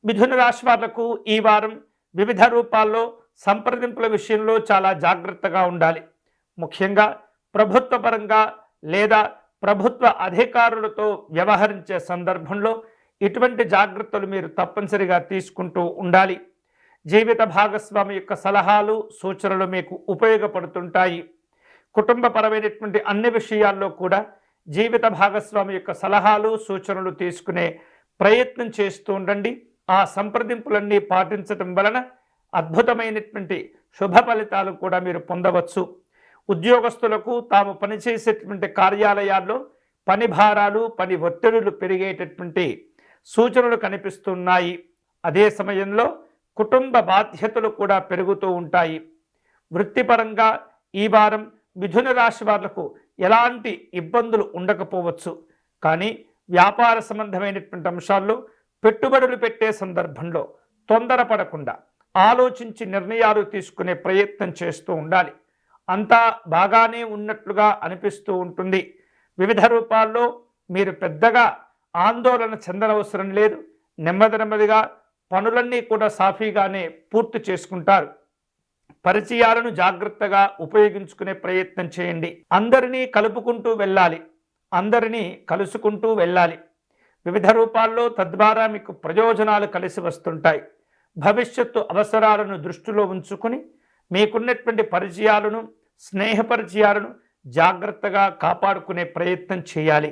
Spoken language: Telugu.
మిథున రాశి వాళ్లకు ఈ వారం వివిధ రూపాల్లో సంప్రదింపుల విషయంలో చాలా జాగ్రత్తగా ఉండాలి. ముఖ్యంగా ప్రభుత్వ పరంగా లేదా ప్రభుత్వ అధికారులతో వ్యవహరించే సందర్భంలో ఇటువంటి జాగ్రత్తలు మీరు తప్పనిసరిగా తీసుకుంటూ ఉండాలి. జీవిత భాగస్వామి యొక్క సలహాలు సూచనలు మీకు ఉపయోగపడుతుంటాయి. కుటుంబపరమైనటువంటి అన్ని విషయాల్లో కూడా జీవిత భాగస్వామి యొక్క సలహాలు సూచనలు తీసుకునే ప్రయత్నం చేస్తూ ఉండండి. ఆ సంప్రదింపులన్నీ పాటించటం వలన అద్భుతమైనటువంటి శుభ ఫలితాలు కూడా మీరు పొందవచ్చు. ఉద్యోగస్తులకు తాము పనిచేసేటువంటి కార్యాలయాల్లో పని భారాలు పని ఒత్తిడులు పెరిగేటటువంటి సూచనలు కనిపిస్తున్నాయి. అదే సమయంలో కుటుంబ బాధ్యతలు కూడా పెరుగుతూ ఉంటాయి. వృత్తిపరంగా ఈ వారం మిథున రాశి వాళ్లకు ఎలాంటి ఇబ్బందులు ఉండకపోవచ్చు. కానీ వ్యాపార సంబంధమైనటువంటి అంశాల్లో పెట్టుబడులు పెట్టే సందర్భంలో తొందరపడకుండా ఆలోచించి నిర్ణయాలు తీసుకునే ప్రయత్నం చేస్తూ ఉండాలి. అంతా బాగానే ఉన్నట్లుగా అనిపిస్తూ ఉంటుంది. వివిధ రూపాల్లో మీరు పెద్దగా ఆందోళన చెందనవసరం లేదు. నెమ్మదిగా పనులన్నీ కూడా సాఫీగానే పూర్తి చేసుకుంటారు. పరిచయాలను జాగ్రత్తగా ఉపయోగించుకునే ప్రయత్నం చేయండి. అందరినీ కలుపుకుంటూ వెళ్ళాలి, అందరినీ కలుసుకుంటూ వెళ్ళాలి. వివిధ రూపాల్లో తద్వారా మీకు ప్రయోజనాలు కలిసి వస్తుంటాయి. భవిష్యత్తు అవసరాలను దృష్టిలో ఉంచుకుని మీకున్నటువంటి పరిచయాలను స్నేహ పరిచయాలను జాగ్రత్తగా కాపాడుకునే ప్రయత్నం చేయాలి.